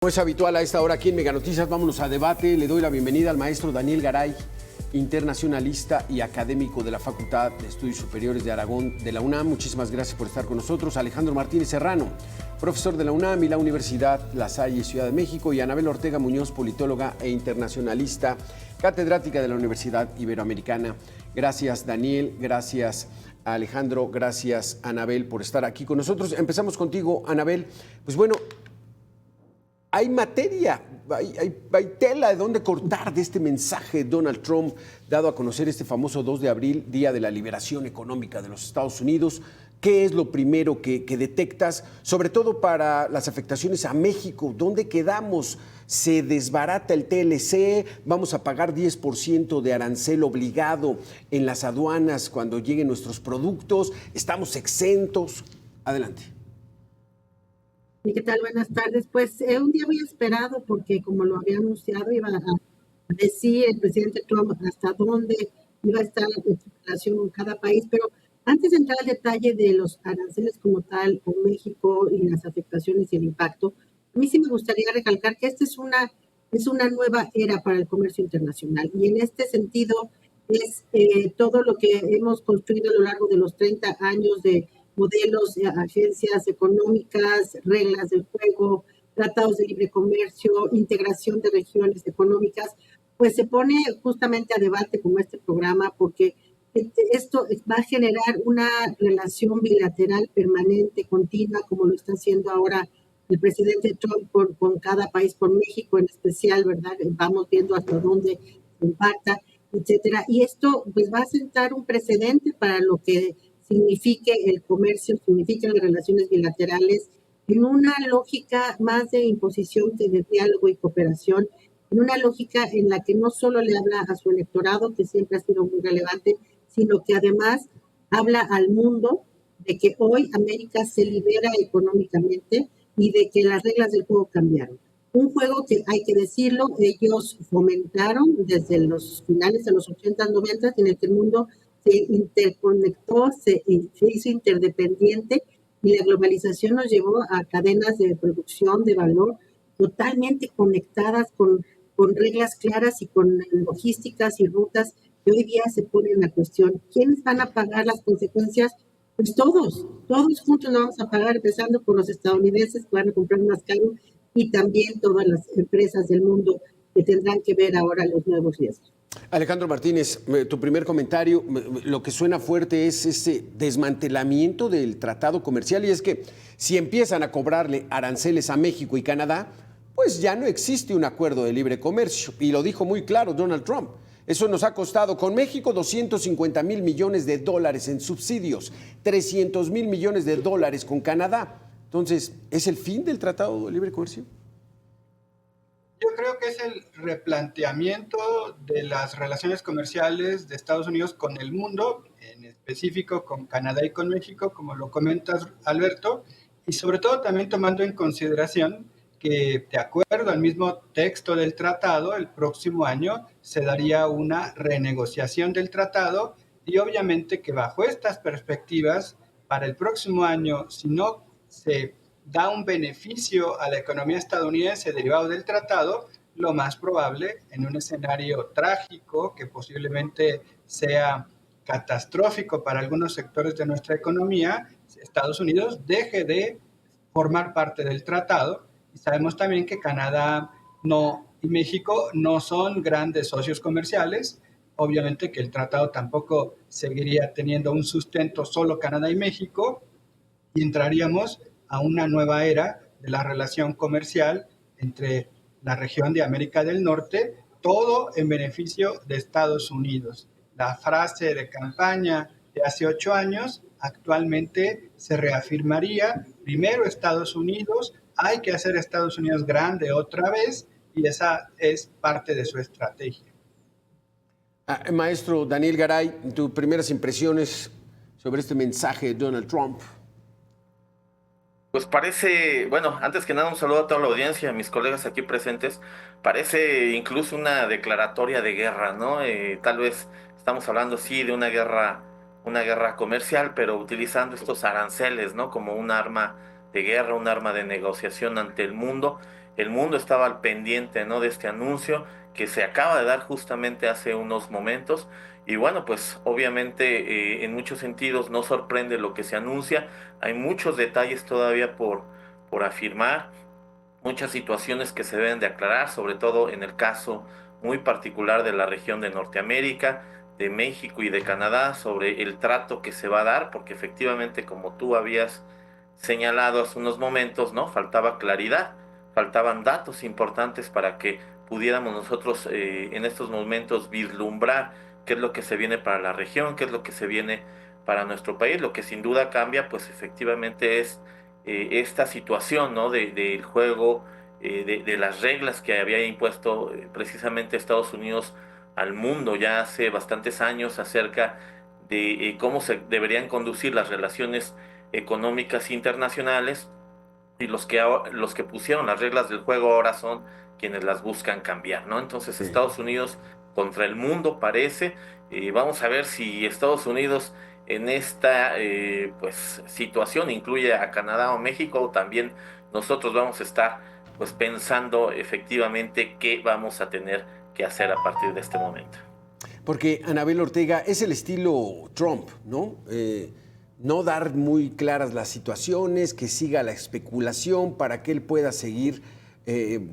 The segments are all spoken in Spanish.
Como es habitual a esta hora aquí en Mega Noticias, vámonos a debate. Le doy la bienvenida al maestro Daniel Garay, internacionalista y académico de la Facultad de Estudios Superiores de Aragón de la UNAM. Muchísimas gracias por estar con nosotros. Alejandro Martínez Serrano, profesor de la UNAM y la Universidad La Salle, Ciudad de México. Y Anabel Ortega Muñoz, politóloga e internacionalista, catedrática de la Universidad Iberoamericana. Gracias, Daniel. Gracias, Alejandro. Gracias, Anabel, por estar aquí con nosotros. Empezamos contigo, Anabel. Pues bueno, hay materia, hay tela de dónde cortar de este mensaje de Donald Trump dado a conocer este famoso 2 de abril, Día de la Liberación Económica de los Estados Unidos. ¿Qué es lo primero que detectas, sobre todo para las afectaciones a México? ¿Dónde quedamos? ¿Se desbarata el TLC? ¿Vamos a pagar 10% de arancel obligado en las aduanas cuando lleguen nuestros productos? ¿Estamos exentos? Adelante. ¿Y qué tal? Buenas tardes. Pues un día muy esperado porque, como lo había anunciado, iba a decir el presidente Trump hasta dónde iba a estar la relación con cada país. Pero antes de entrar al detalle de los aranceles como tal con México y las afectaciones y el impacto, a mí sí me gustaría recalcar que esta es una nueva era para el comercio internacional. Y en este sentido es todo lo que hemos construido a lo largo de los 30 años de modelos, agencias económicas, reglas del juego, tratados de libre comercio, integración de regiones económicas, pues se pone justamente a debate como este programa porque esto va a generar una relación bilateral permanente, continua, como lo está haciendo ahora el presidente Trump con cada país, con México en especial, ¿verdad? Vamos viendo hasta dónde se impacta, etcétera. Y esto pues va a sentar un precedente para lo que signifique el comercio, significan las relaciones bilaterales, en una lógica más de imposición que de diálogo y cooperación, en una lógica en la que no solo le habla a su electorado, que siempre ha sido muy relevante, sino que además habla al mundo de que hoy América se libera económicamente y de que las reglas del juego cambiaron. Un juego que, hay que decirlo, ellos fomentaron desde los finales de los 80s, 90s, en el que el mundo se interconectó, se hizo interdependiente y la globalización nos llevó a cadenas de producción de valor totalmente conectadas con reglas claras y con logísticas y rutas que hoy día se ponen a cuestión. ¿Quiénes van a pagar las consecuencias? Pues todos juntos lo vamos a pagar, empezando por los estadounidenses que van a comprar más caro y también todas las empresas del mundo que tendrán que ver ahora los nuevos riesgos. Alejandro Martínez, tu primer comentario, lo que suena fuerte es ese desmantelamiento del tratado comercial, y es que si empiezan a cobrarle aranceles a México y Canadá, pues ya no existe un acuerdo de libre comercio, y lo dijo muy claro Donald Trump. Eso nos ha costado con México 250,000 millones de dólares en subsidios, 300,000 millones de dólares con Canadá. Entonces, ¿es el fin del tratado de libre comercio? Yo creo que es el replanteamiento de las relaciones comerciales de Estados Unidos con el mundo, en específico con Canadá y con México, como lo comentas, Alberto, y sobre todo también tomando en consideración que, de acuerdo al mismo texto del tratado, el próximo año se daría una renegociación del tratado y obviamente que bajo estas perspectivas, para el próximo año, si no se da un beneficio a la economía estadounidense derivado del tratado, lo más probable, en un escenario trágico que posiblemente sea catastrófico para algunos sectores de nuestra economía, Estados Unidos deje de formar parte del tratado. Y sabemos también que Canadá y México no son grandes socios comerciales. Obviamente que el tratado tampoco seguiría teniendo un sustento solo Canadá y México, y entraríamos a una nueva era de la relación comercial entre la región de América del Norte, todo en beneficio de Estados Unidos. La frase de campaña de hace 8 años actualmente se reafirmaría: primero Estados Unidos, hay que hacer Estados Unidos grande otra vez, y esa es parte de su estrategia. Maestro Daniel Garay, tus primeras impresiones sobre este mensaje de Donald Trump. Pues parece, bueno, antes que nada un saludo a toda la audiencia, a mis colegas aquí presentes. Parece incluso una declaratoria de guerra, ¿no? Tal vez estamos hablando, sí, de una guerra comercial, pero utilizando estos aranceles, ¿no? Como un arma de guerra, un arma de negociación ante el mundo. el mundo estaba al pendiente, ¿no?, de este anuncio que se acaba de dar justamente hace unos momentos. Y bueno, pues obviamente en muchos sentidos no sorprende lo que se anuncia. Hay muchos detalles todavía por afirmar, muchas situaciones que se deben de aclarar, sobre todo en el caso muy particular de la región de Norteamérica, de México y de Canadá, sobre el trato que se va a dar, porque efectivamente, como tú habías señalado hace unos momentos, ¿no?, faltaba claridad, faltaban datos importantes para que pudiéramos nosotros en estos momentos vislumbrar qué es lo que se viene para la región, qué es lo que se viene para nuestro país. Lo que sin duda cambia, pues efectivamente es esta situación, ¿no?, del juego, de las reglas que había impuesto precisamente Estados Unidos al mundo ya hace bastantes años acerca de cómo se deberían conducir las relaciones económicas internacionales, y los que pusieron las reglas del juego ahora son quienes las buscan cambiar, ¿no? Entonces Sí. Estados Unidos contra el mundo parece. Vamos a ver si Estados Unidos en esta pues situación incluye a Canadá o México, o también nosotros vamos a estar pues pensando efectivamente qué vamos a tener que hacer a partir de este momento. Porque Anabel Ortega es el estilo Trump, ¿no? No dar muy claras las situaciones, que siga la especulación para que él pueda seguir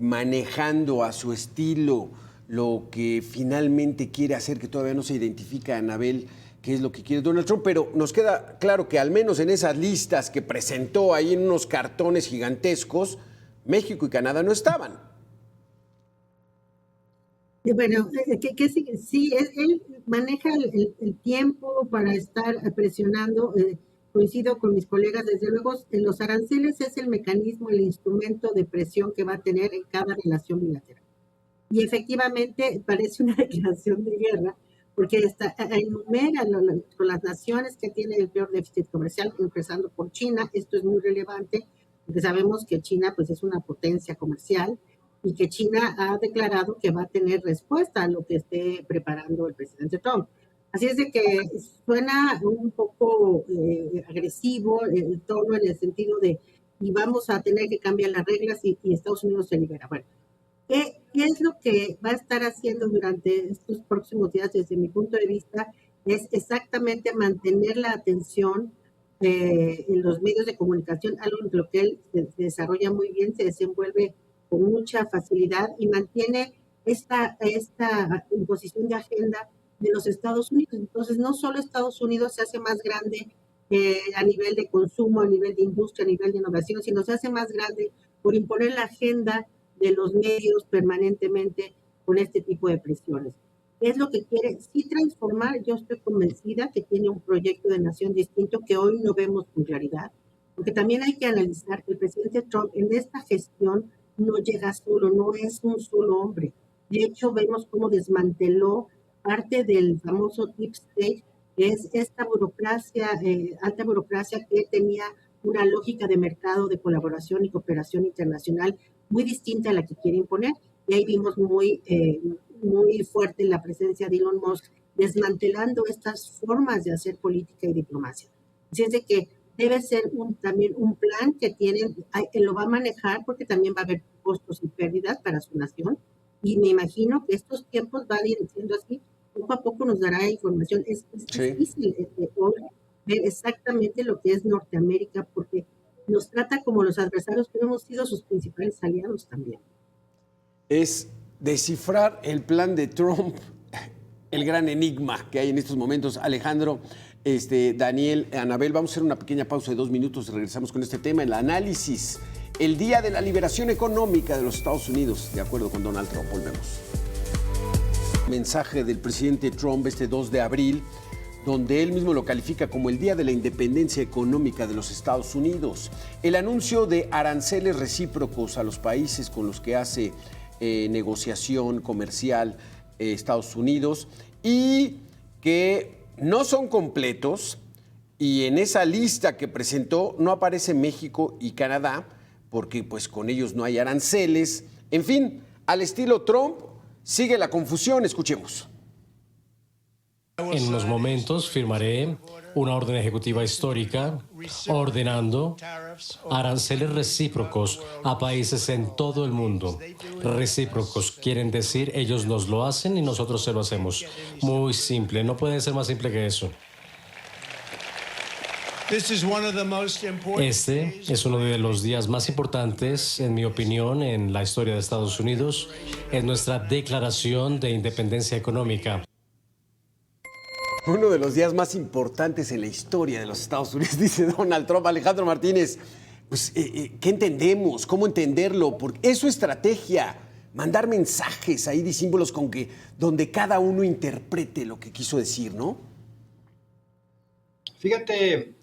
manejando a su estilo lo que finalmente quiere hacer, que todavía no se identifica, Anabel, qué es lo que quiere Donald Trump, pero nos queda claro que al menos en esas listas que presentó ahí en unos cartones gigantescos, México y Canadá no estaban. Bueno, ¿qué sigue? Sí, él maneja el tiempo para estar presionando. Coincido con mis colegas, desde luego, los aranceles es el mecanismo, el instrumento de presión que va a tener en cada relación bilateral. Y efectivamente parece una declaración de guerra, porque enumera con las naciones que tienen el peor déficit comercial, empezando por China. Esto es muy relevante, porque sabemos que China pues, es una potencia comercial, y que China ha declarado que va a tener respuesta a lo que esté preparando el presidente Trump. Así es de que suena un poco agresivo el tono, en el sentido de y vamos a tener que cambiar las reglas y Estados Unidos se libera. Bueno, ¿qué es lo que va a estar haciendo durante estos próximos días? Desde mi punto de vista, es exactamente mantener la atención en los medios de comunicación, algo en lo que él se desarrolla muy bien, se desenvuelve con mucha facilidad y mantiene esta imposición de agenda de los Estados Unidos. Entonces, no solo Estados Unidos se hace más grande a nivel de consumo, a nivel de industria, a nivel de innovación, sino se hace más grande por imponer la agenda de los medios permanentemente con este tipo de presiones. Es lo que quiere, sí, transformar. Yo estoy convencida que tiene un proyecto de nación distinto que hoy no vemos con claridad, porque también hay que analizar que el presidente Trump en esta gestión no llega solo, no es un solo hombre. De hecho, vemos cómo desmanteló parte del famoso Deep State, que es esta burocracia, alta burocracia que tenía una lógica de mercado, de colaboración y cooperación internacional muy distinta a la que quiere imponer. Y ahí vimos muy fuerte la presencia de Elon Musk desmantelando estas formas de hacer política y diplomacia. Así es de que debe ser también un plan que lo va a manejar, porque también va a haber costos y pérdidas para su nación, y me imagino que estos tiempos van a ir siendo así. Poco a poco nos dará información. Es difícil hoy ver exactamente lo que es Norteamérica, porque nos trata como los adversarios, pero hemos sido sus principales aliados también. Es descifrar el plan de Trump, el gran enigma que hay en estos momentos. Alejandro, Daniel, Anabel, vamos a hacer una pequeña pausa de 2 minutos y regresamos con este tema, el análisis, el día de la liberación económica de los Estados Unidos, de acuerdo con Donald Trump. Volvemos. Mensaje del presidente Trump este 2 de abril, donde él mismo lo califica como el día de la independencia económica de los Estados Unidos. El anuncio de aranceles recíprocos a los países con los que hace negociación comercial Estados Unidos, y que no son completos, y en esa lista que presentó no aparece México y Canadá, porque pues con ellos no hay aranceles. En fin, al estilo Trump, sigue la confusión. Escuchemos. En unos momentos firmaré una orden ejecutiva histórica ordenando aranceles recíprocos a países en todo el mundo. Recíprocos quieren decir ellos nos lo hacen y nosotros se lo hacemos. Muy simple, no puede ser más simple que eso. Este es uno de los días más importantes, en mi opinión, en la historia de Estados Unidos. Es nuestra declaración de independencia económica. Uno de los días más importantes en la historia de los Estados Unidos, dice Donald Trump. Alejandro Martínez, pues, ¿qué entendemos? ¿Cómo entenderlo? Porque es su estrategia, mandar mensajes ahí de símbolos con que, donde cada uno interprete lo que quiso decir, ¿no? Fíjate,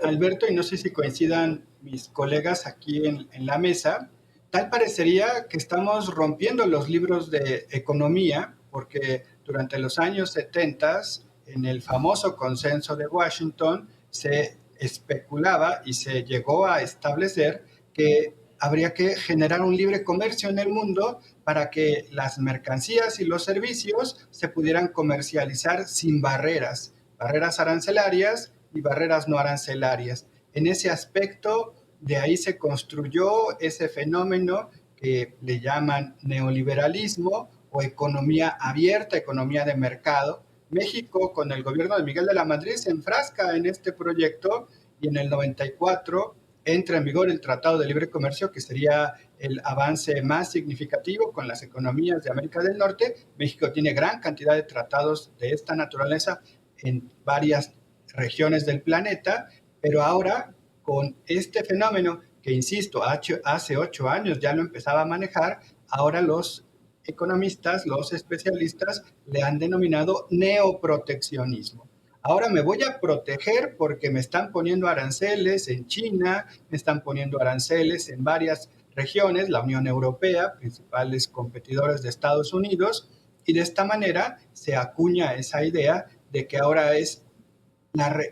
Alberto, y no sé si coincidan mis colegas aquí en la mesa, tal parecería que estamos rompiendo los libros de economía, porque durante los años 70, en el famoso consenso de Washington, se especulaba y se llegó a establecer que habría que generar un libre comercio en el mundo para que las mercancías y los servicios se pudieran comercializar sin barreras arancelarias y barreras no arancelarias. En ese aspecto, de ahí se construyó ese fenómeno que le llaman neoliberalismo o economía abierta, economía de mercado. México, con el gobierno de Miguel de la Madrid, se enfrasca en este proyecto y en el 94 entra en vigor el Tratado de Libre Comercio, que sería el avance más significativo con las economías de América del Norte. México tiene gran cantidad de tratados de esta naturaleza en varias regiones del planeta, pero ahora con este fenómeno que, insisto, hace 8 años ya lo empezaba a manejar, ahora los economistas, los especialistas le han denominado neoproteccionismo. Ahora me voy a proteger porque me están poniendo aranceles en China, me están poniendo aranceles en varias regiones, la Unión Europea, principales competidores de Estados Unidos, y de esta manera se acuña esa idea de que ahora es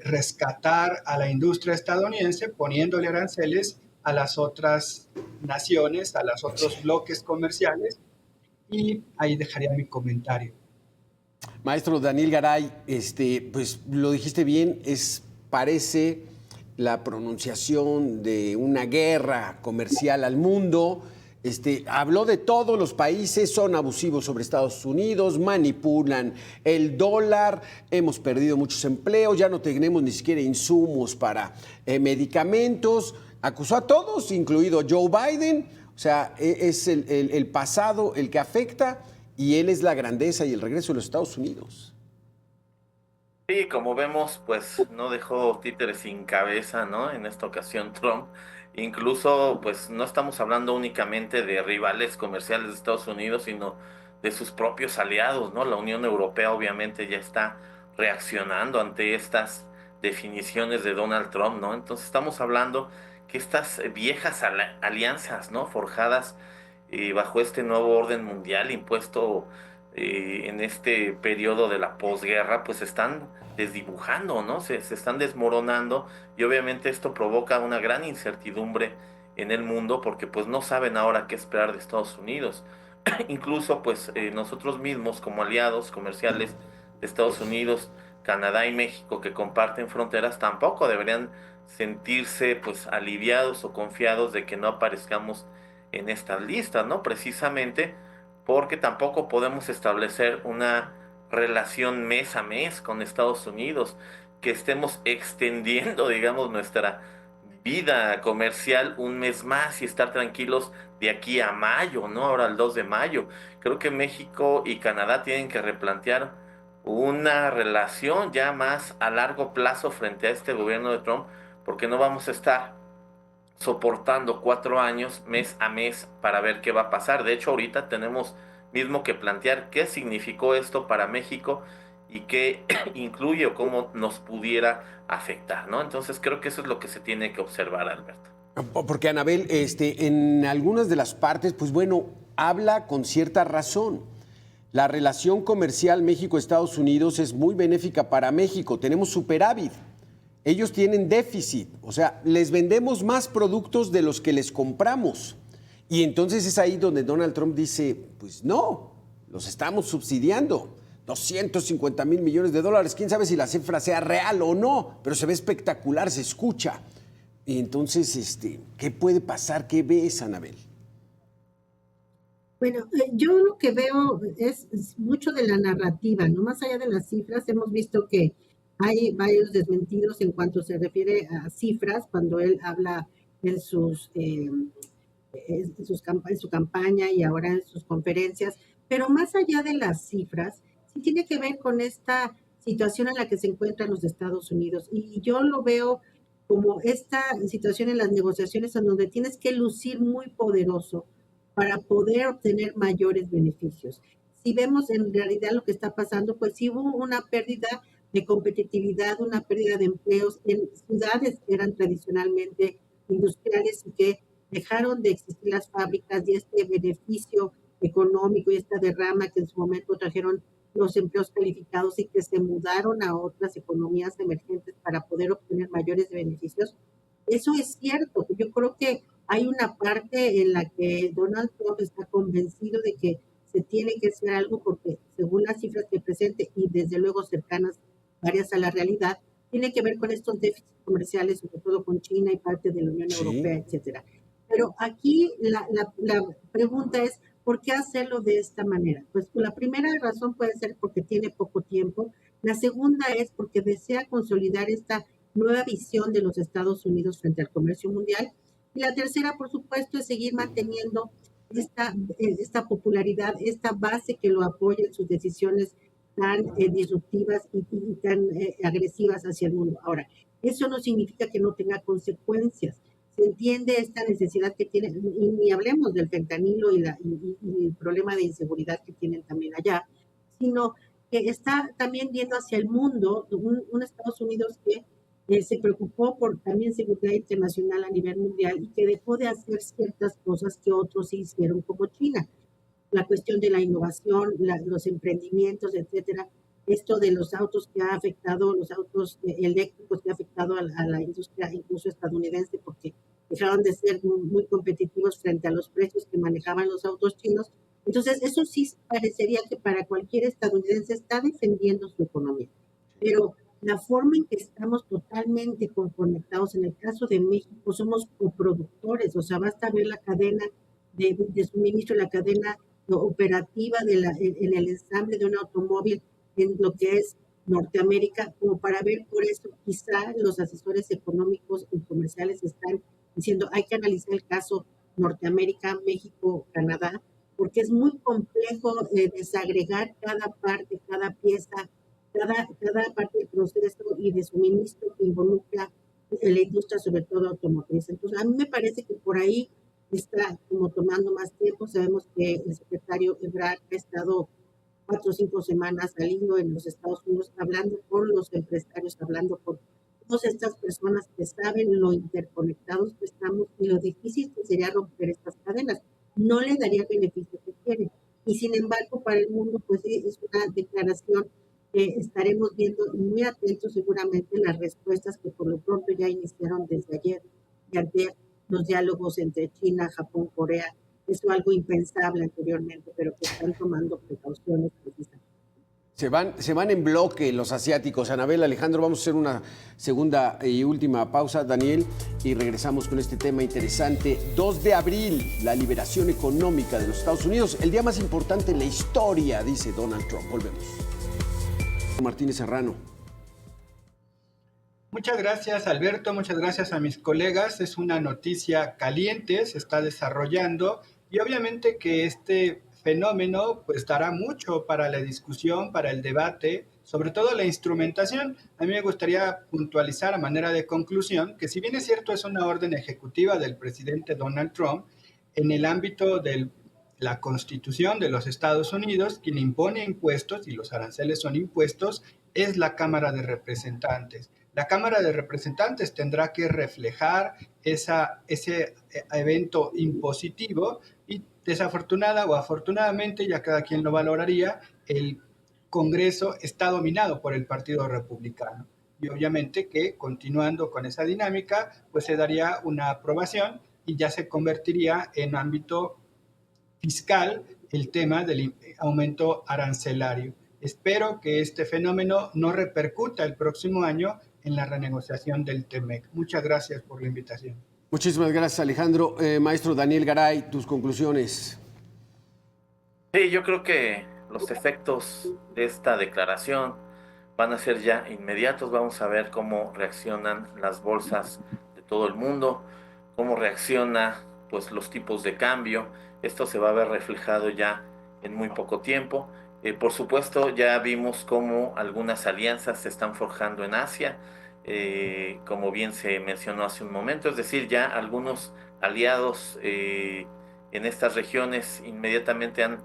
rescatar a la industria estadounidense poniéndole aranceles a las otras naciones, a los otros bloques comerciales, y ahí dejaría mi comentario. Maestro Daniel Garay, pues lo dijiste bien, parece la pronunciación de una guerra comercial al mundo. Habló de todos los países, son abusivos sobre Estados Unidos, manipulan el dólar, hemos perdido muchos empleos, ya no tenemos ni siquiera insumos para medicamentos. Acusó a todos, incluido Joe Biden. O sea, es el pasado el que afecta y él es la grandeza y el regreso de los Estados Unidos. Sí, como vemos, pues no dejó títeres sin cabeza, ¿no? En esta ocasión Trump. Incluso, pues no estamos hablando únicamente de rivales comerciales de Estados Unidos, sino de sus propios aliados, ¿no? La Unión Europea obviamente ya está reaccionando ante estas definiciones de Donald Trump, ¿no? Entonces estamos hablando que estas viejas alianzas, ¿no? Forjadas bajo este nuevo orden mundial impuesto en este periodo de la posguerra, pues se están desdibujando, ¿no? Se están desmoronando, y obviamente esto provoca una gran incertidumbre en el mundo porque pues no saben ahora qué esperar de Estados Unidos. Incluso pues nosotros mismos como aliados comerciales de Estados Unidos, Canadá y México, que comparten fronteras, tampoco deberían sentirse pues aliviados o confiados de que no aparezcamos en estas listas, ¿no? Precisamente porque tampoco podemos establecer una relación mes a mes con Estados Unidos, que estemos extendiendo, digamos, nuestra vida comercial un mes más y estar tranquilos de aquí a mayo, ¿no? Ahora el 2 de mayo. Creo que México y Canadá tienen que replantear una relación ya más a largo plazo frente a este gobierno de Trump, porque no vamos a estar soportando 4 años mes a mes para ver qué va a pasar. De hecho, ahorita tenemos mismo que plantear qué significó esto para México y qué incluye o cómo nos pudiera afectar, ¿no? Entonces creo que eso es lo que se tiene que observar, Alberto. Porque, Anabel, en algunas de las partes, pues bueno, habla con cierta razón. La relación comercial México-Estados Unidos es muy benéfica para México. Tenemos superávit. Ellos tienen déficit, o sea, les vendemos más productos de los que les compramos. Y entonces es ahí donde Donald Trump dice, pues no, los estamos subsidiando. 250 mil millones de dólares. Quién sabe si la cifra sea real o no, pero se ve espectacular, se escucha. Y entonces, ¿qué puede pasar? ¿Qué ves, Anabel? Bueno, yo lo que veo es mucho de la narrativa, ¿no? Más allá de las cifras, hemos visto que hay varios desmentidos en cuanto se refiere a cifras, cuando él habla en en su campaña y ahora en sus conferencias, pero más allá de las cifras, sí tiene que ver con esta situación en la que se encuentran los Estados Unidos. Y yo lo veo como esta situación en las negociaciones en donde tienes que lucir muy poderoso para poder obtener mayores beneficios. Si vemos en realidad lo que está pasando, pues sí hubo una pérdida de competitividad, una pérdida de empleos en ciudades que eran tradicionalmente industriales y que dejaron de existir las fábricas y este beneficio económico y esta derrama que en su momento trajeron los empleos calificados y que se mudaron a otras economías emergentes para poder obtener mayores beneficios. Eso es cierto. Yo creo que hay una parte en la que Donald Trump está convencido de que se tiene que hacer algo porque según las cifras que presente y desde luego cercanas varias a la realidad, tiene que ver con estos déficits comerciales, sobre todo con China y parte de la Unión Europea, etcétera. Pero aquí la pregunta es, ¿por qué hacerlo de esta manera? Pues la primera razón puede ser porque tiene poco tiempo. La segunda es porque desea consolidar esta nueva visión de los Estados Unidos frente al comercio mundial. Y la tercera, por supuesto, es seguir manteniendo esta popularidad, esta base que lo apoya en sus decisiones tan disruptivas y tan agresivas hacia el mundo. Ahora, eso no significa que no tenga consecuencias. Se entiende esta necesidad que tienen, y ni hablemos del fentanilo y el problema de inseguridad que tienen también allá, sino que está también viendo hacia el mundo un Estados Unidos que se preocupó por también seguridad internacional a nivel mundial y que dejó de hacer ciertas cosas que otros sí hicieron, como China. La cuestión de la innovación, los emprendimientos, etcétera. Esto de los autos que ha afectado, los autos eléctricos que ha afectado a la industria incluso estadounidense, porque dejaron de ser muy competitivos frente a los precios que manejaban los autos chinos. Entonces, eso sí parecería que para cualquier estadounidense está defendiendo su economía. Pero la forma en que estamos totalmente conectados, en el caso de México, somos coproductores, o sea, basta ver la cadena de suministro, la cadena operativa en el ensamble de un automóvil en lo que es Norteamérica, como para ver por eso quizá los asesores económicos y comerciales están diciendo hay que analizar el caso Norteamérica, México, Canadá, porque es muy complejo desagregar cada parte, cada pieza, cada parte del proceso y de suministro que involucra la industria, sobre todo automotriz. Entonces, a mí me parece que por ahí está como tomando más tiempo. Sabemos que el secretario Ebrard ha estado 4 o 5 semanas saliendo en los Estados Unidos, hablando con los empresarios, hablando con todas estas personas que saben lo interconectados que estamos y lo difícil que sería romper estas cadenas. No le daría el beneficio que quiere. Y sin embargo, para el mundo, pues es una declaración que estaremos viendo muy atentos seguramente las respuestas que por lo pronto ya iniciaron desde ayer y ayer los diálogos entre China, Japón, Corea. Es algo impensable anteriormente, pero que están tomando precauciones precisamente. Se van en bloque los asiáticos. Anabel, Alejandro, vamos a hacer una segunda y última pausa, Daniel, y regresamos con este tema interesante. 2 de abril, la liberación económica de los Estados Unidos, el día más importante en la historia, dice Donald Trump. Volvemos. Martínez Serrano. Muchas gracias, Alberto. Muchas gracias a mis colegas. Es una noticia caliente, se está desarrollando y obviamente que este fenómeno pues dará mucho para la discusión, para el debate, sobre todo la instrumentación. A mí me gustaría puntualizar a manera de conclusión que si bien es cierto es una orden ejecutiva del presidente Donald Trump, en el ámbito de la Constitución de los Estados Unidos, quien impone impuestos y los aranceles son impuestos, es la Cámara de Representantes. La Cámara de Representantes tendrá que reflejar ese evento impositivo y desafortunada o afortunadamente, ya cada quien lo valoraría, el Congreso está dominado por el Partido Republicano. Y obviamente que continuando con esa dinámica, pues se daría una aprobación y ya se convertiría en ámbito fiscal el tema del aumento arancelario. Espero que este fenómeno no repercuta el próximo año en la renegociación del TEMEC. Muchas gracias por la invitación. Muchísimas gracias, Alejandro. Maestro Daniel Garay, tus conclusiones. Sí, yo creo que los efectos de esta declaración van a ser ya inmediatos. Vamos a ver cómo reaccionan las bolsas de todo el mundo, cómo reacciona pues los tipos de cambio. Esto se va a ver reflejado ya en muy poco tiempo. Por supuesto, ya vimos cómo algunas alianzas se están forjando en Asia, como bien se mencionó hace un momento, es decir, ya algunos aliados en estas regiones inmediatamente han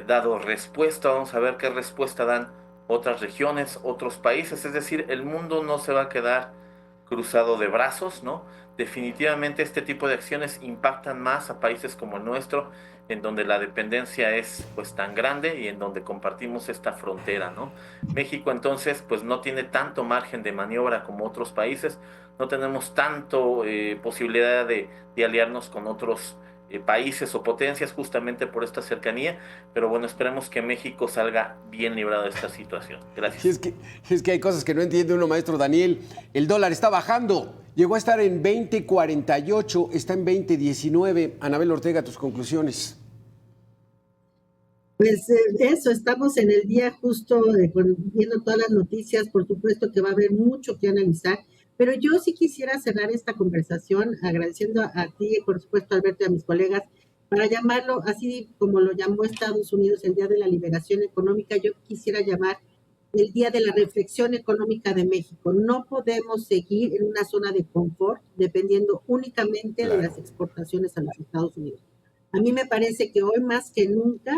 dado respuesta. Vamos a ver qué respuesta dan otras regiones, otros países, es decir, el mundo no se va a quedar cruzado de brazos, ¿no? Definitivamente este tipo de acciones impactan más a países como el nuestro, en donde la dependencia es pues tan grande y en donde compartimos esta frontera, ¿no? México entonces pues no tiene tanto margen de maniobra como otros países, no tenemos tanto posibilidad de aliarnos con otros países o potencias justamente por esta cercanía, pero bueno, esperemos que México salga bien librado de esta situación. Gracias. Es que hay cosas que no entiende uno, maestro Daniel. El dólar está bajando, llegó a estar en 20.48, está en 20.19. Anabel Ortega, tus conclusiones. Pues eso, estamos en el día justo viendo todas las noticias, por supuesto que va a haber mucho que analizar, pero yo sí quisiera cerrar esta conversación agradeciendo a ti, por supuesto, Alberto, y a mis colegas, para llamarlo así como lo llamó Estados Unidos el Día de la Liberación Económica. Yo quisiera llamar el Día de la Reflexión Económica de México. No podemos seguir en una zona de confort dependiendo únicamente de las exportaciones a los Estados Unidos. A mí me parece que hoy más que nunca,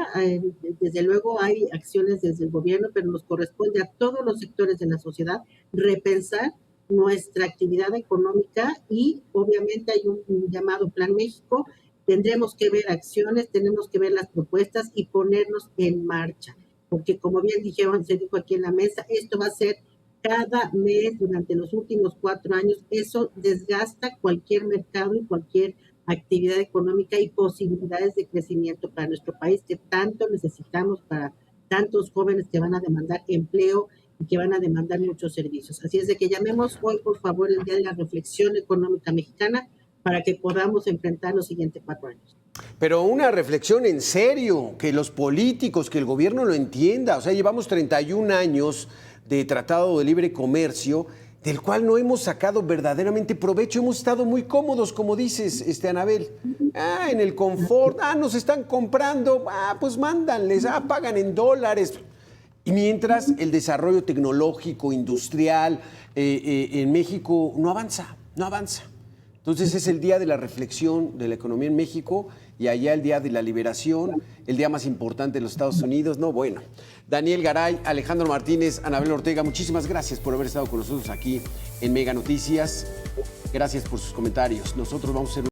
desde luego hay acciones desde el gobierno, pero nos corresponde a todos los sectores de la sociedad repensar nuestra actividad económica y obviamente hay un llamado Plan México. Tendremos que ver acciones, tenemos que ver las propuestas y ponernos en marcha, porque como bien dijeron, se dijo aquí en la mesa, esto va a ser cada mes durante los últimos 4 años. Eso desgasta cualquier mercado y cualquier actividad económica y posibilidades de crecimiento para nuestro país que tanto necesitamos para tantos jóvenes que van a demandar empleo y que van a demandar muchos servicios. Así es de que llamemos hoy, por favor, el Día de la Reflexión Económica Mexicana para que podamos enfrentar los siguientes 4 años. Pero una reflexión en serio, que los políticos, que el gobierno lo entienda. O sea, llevamos 31 años de Tratado de Libre Comercio, del cual no hemos sacado verdaderamente provecho. Hemos estado muy cómodos, como dices, Anabel. En el confort, nos están comprando, pues mándanles, pagan en dólares. Y mientras el desarrollo tecnológico, industrial en México no avanza. Entonces es el día de la reflexión de la economía en México y allá el día de la liberación, el día más importante de los Estados Unidos. No, bueno. Daniel Garay, Alejandro Martínez, Anabel Ortega, muchísimas gracias por haber estado con nosotros aquí en Mega Noticias. Gracias por sus comentarios. Nosotros vamos a hacer